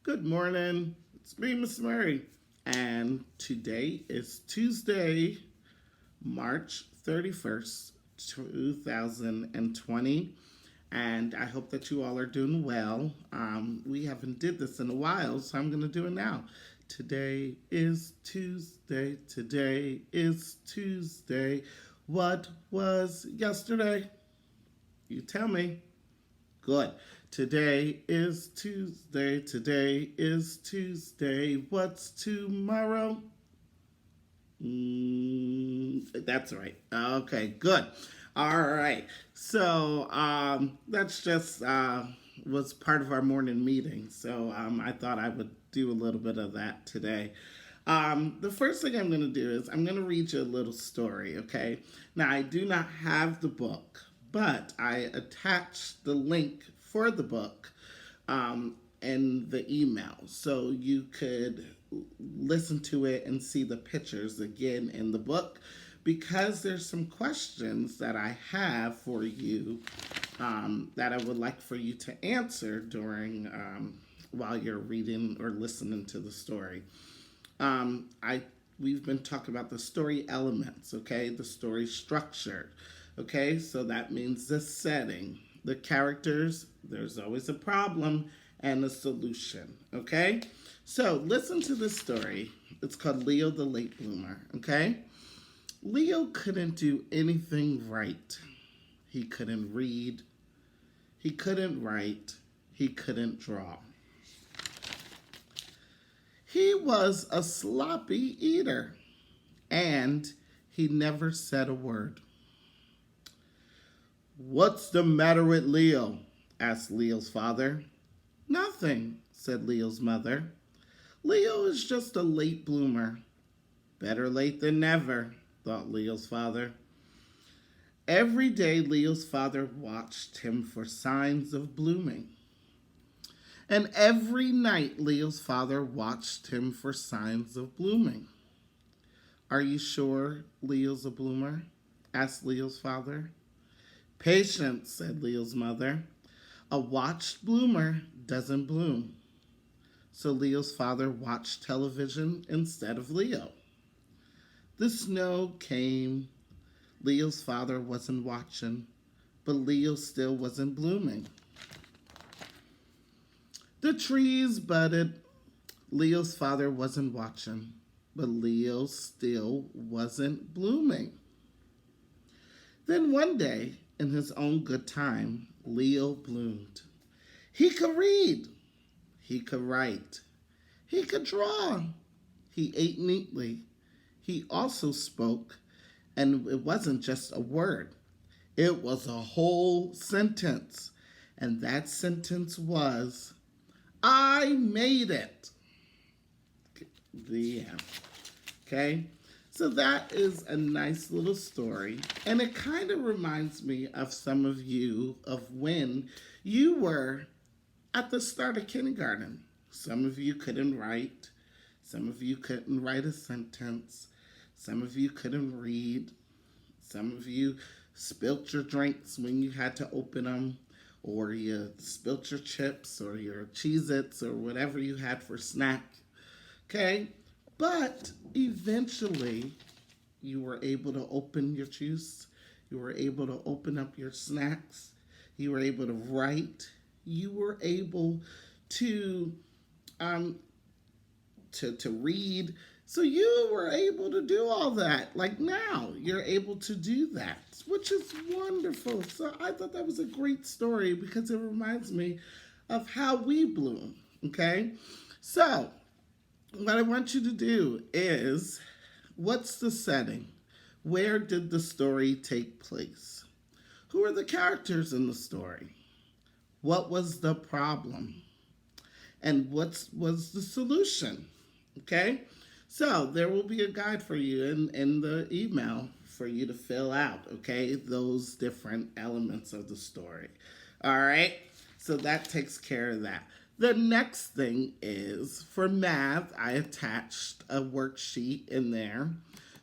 Good morning. It's me, Miss Murray. And today is Tuesday, March 31st, 2020. And I hope that you all are doing well. We haven't did this in a while, so I'm going to do it now. Today is Tuesday. Today is Tuesday. What was yesterday? You tell me. Good. Today is Tuesday. Today is Tuesday. What's tomorrow? That's right. Okay, good. All right. So that's just was part of our morning meeting. So I thought I would do a little bit of that today. The first thing I'm going to do is I'm going to read you a little story, okay? Now, I do not have the book, but I attached the link for the book in the email. So you could listen to it and see the pictures again in the book because there's some questions that I have for you that I would like for you to answer during while you're reading or listening to the story. I we've been talking about the story elements, okay? The story structure, okay? So that means the setting, the characters, there's always a problem and a solution, okay? So listen to this story. It's called Leo the Late Bloomer, okay? Leo couldn't do anything right. He couldn't read, he couldn't write, he couldn't draw. He was a sloppy eater, and he never said a word. "What's the matter with Leo?" asked Leo's father. "Nothing," said Leo's mother. "Leo is just a late bloomer." Better late than never, thought Leo's father. Every day, Leo's father watched him for signs of blooming. And every night, Leo's father watched him for signs of blooming. "Are you sure Leo's a bloomer?" asked Leo's father. "Patience," said Leo's mother. "A watched bloomer doesn't bloom." So Leo's father watched television instead of Leo. The snow came. Leo's father wasn't watching, but Leo still wasn't blooming. The trees budded. Leo's father wasn't watching, but Leo still wasn't blooming. Then one day, in his own good time, Leo bloomed. He could read. He could write. He could draw. He ate neatly. He also spoke, and it wasn't just a word. It was a whole sentence. And that sentence was, "I made it." The end. Okay? So that is a nice little story. And it kind of reminds me of some of you of when you were at the start of kindergarten. Some of you couldn't write. Some of you couldn't write a sentence. Some of you couldn't read. Some of you spilt your drinks when you had to open them, or you spilt your chips or your Cheez-Its or whatever you had for snack. Okay? But eventually, you were able to open your juice. You were able to open up your snacks. You were able to write. You were able to um, to read. So you were able to do all that. Like now, you're able to do that, which is wonderful. So I thought that was a great story because it reminds me of how we bloom. Okay? So what I want you to do is, what's the setting? Where did the story take place? Who are the characters in the story? What was the problem? And what was the solution? Okay? So there will be a guide for you in the email for you to fill out, okay? Those different elements of the story. All right? So that takes care of that. The next thing is for math, I attached a worksheet in there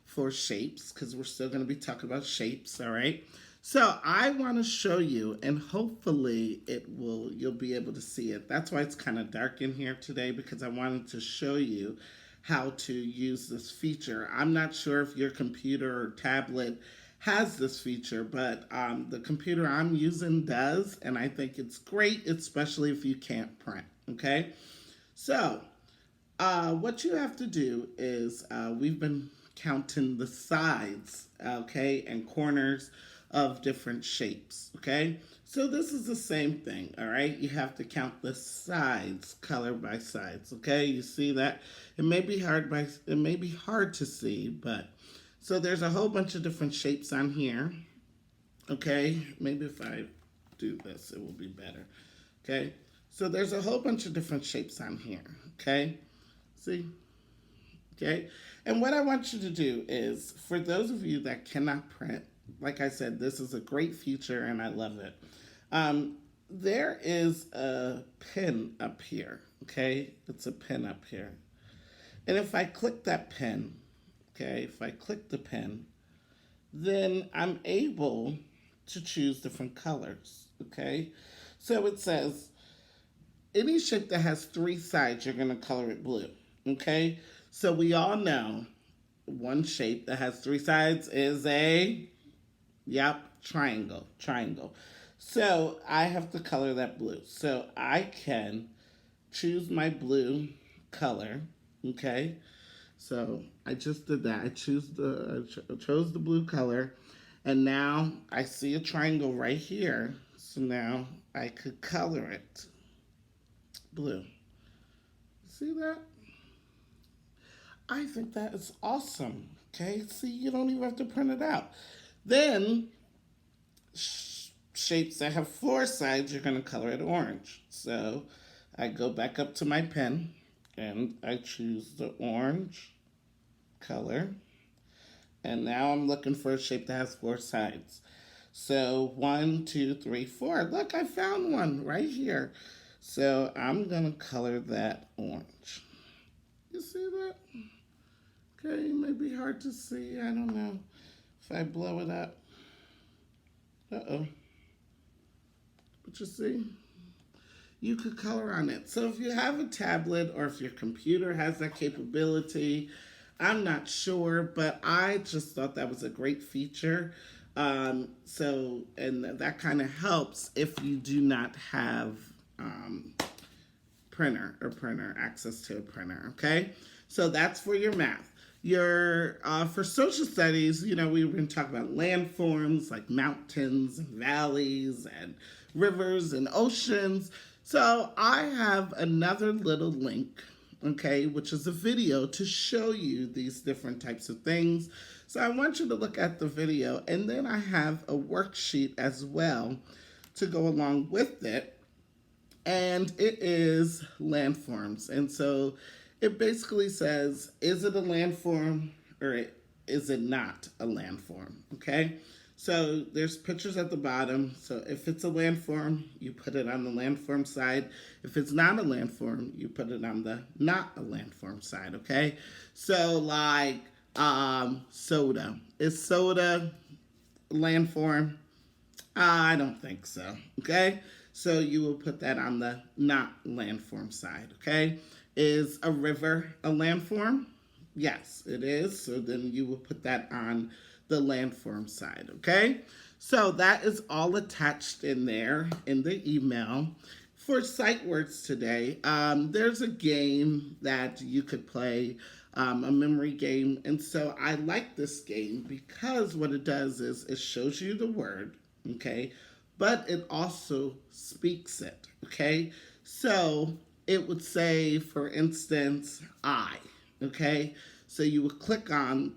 for shapes because we're still going to be talking about shapes, all right? So I want to show you, and hopefully you'll be able to see it. That's why it's kind of dark in here today, because I wanted to show you how to use this feature. I'm not sure if your computer or tablet has this feature, but the computer I'm using does, and I think it's great, especially if you can't print. Okay, so what you have to do is we've been counting the sides, okay, and corners of different shapes, okay? So this is the same thing, all right? You have to count the sides, color by sides, okay? You see that? It may be hard to see, but so there's a whole bunch of different shapes on here, okay? Maybe if I do this, it will be better, okay? So there's a whole bunch of different shapes on here, okay? See? Okay? And what I want you to do is, for those of you that cannot print, like I said, this is a great feature and I love it. There is a pin up here, okay? It's a pin up here. And if I click that pin, okay, if I click the pin, then I'm able to choose different colors, okay? So it says, any shape that has three sides, you're going to color it blue. Okay, so we all know one shape that has three sides is triangle. So I have to color that blue. So I can choose my blue color. Okay, so I just did that. I chose the blue color, and now I see a triangle right here. So now I could color it blue. See that? I think that is awesome. Okay, see, you don't even have to print it out. Then, shapes that have four sides, you're going to color it orange. So, I go back up to my pen and I choose the orange color. And now I'm looking for a shape that has four sides. So, 1, 2, 3, 4. Look, I found one right here. So, I'm going to color that orange. You see that? Okay, it may be hard to see. I don't know if I blow it up. Uh-oh. But you see, you could color on it. So if you have a tablet or if your computer has that capability, I'm not sure, but I just thought that was a great feature. And that kind of helps if you do not have printer access to a printer, okay? So that's for your math. For social studies, we've been talking about landforms like mountains and valleys and rivers and oceans. So I have another little link, okay, which is a video to show you these different types of things. So I want you to look at the video, and then I have a worksheet as well to go along with it. And it is landforms. And so it basically says, is it a landform or is it not a landform? Okay, so there's pictures at the bottom. So if it's a landform, you put it on the landform side. If it's not a landform, you put it on the not a landform side. Okay, so like soda. Is soda landform? I don't think so. Okay, so you will put that on the not landform side. Okay. Is a river a landform? Yes, it is. So then you will put that on the landform side, okay? So that is all attached in there in the email. For sight words today, there's a game that you could play, a memory game. And so I like this game because what it does is it shows you the word, okay? But it also speaks it, okay? So it would say, for instance, I, okay? So you would click on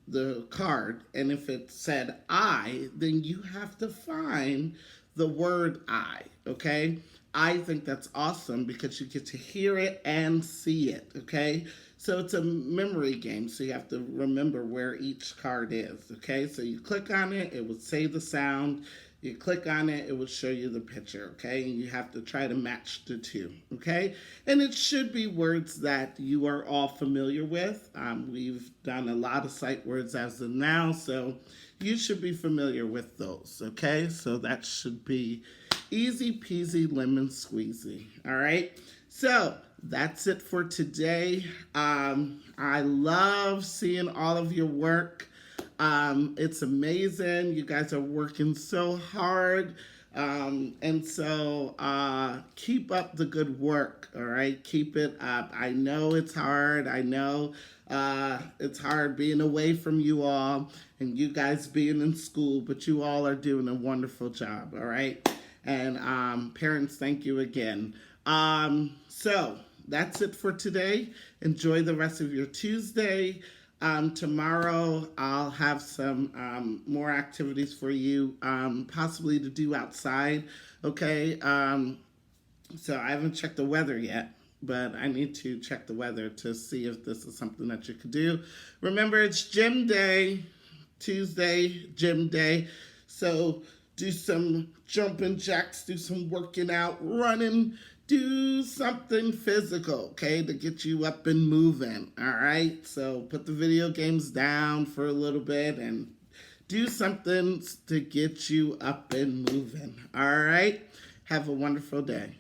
the card, and if it said I, then you have to find the word I, okay? I think that's awesome because you get to hear it and see it, okay? So it's a memory game, so you have to remember where each card is, okay? So you click on it, it would say the sound, You click on it, it will show you the picture, okay? And you have to try to match the two, okay? And it should be words that you are all familiar with. We've done a lot of sight words as of now, so you should be familiar with those, okay? So that should be easy peasy lemon squeezy, all right? So that's it for today. I love seeing all of your work. It's amazing. You guys are working so hard. And so keep up the good work, all right? Keep it up. I know it's hard. I know it's hard being away from you all and you guys being in school, but you all are doing a wonderful job, all right? And parents, thank you again. So that's it for today. Enjoy the rest of your Tuesday. Tomorrow I'll have some more activities for you, possibly to do outside. Okay. So I haven't checked the weather yet, but I need to check the weather to see if this is something that you could do. Remember, it's gym day, Tuesday, gym day. So do some jumping jacks, do some working out, running, do something physical, okay, to get you up and moving, all right? So put the video games down for a little bit and do something to get you up and moving, all right? Have a wonderful day.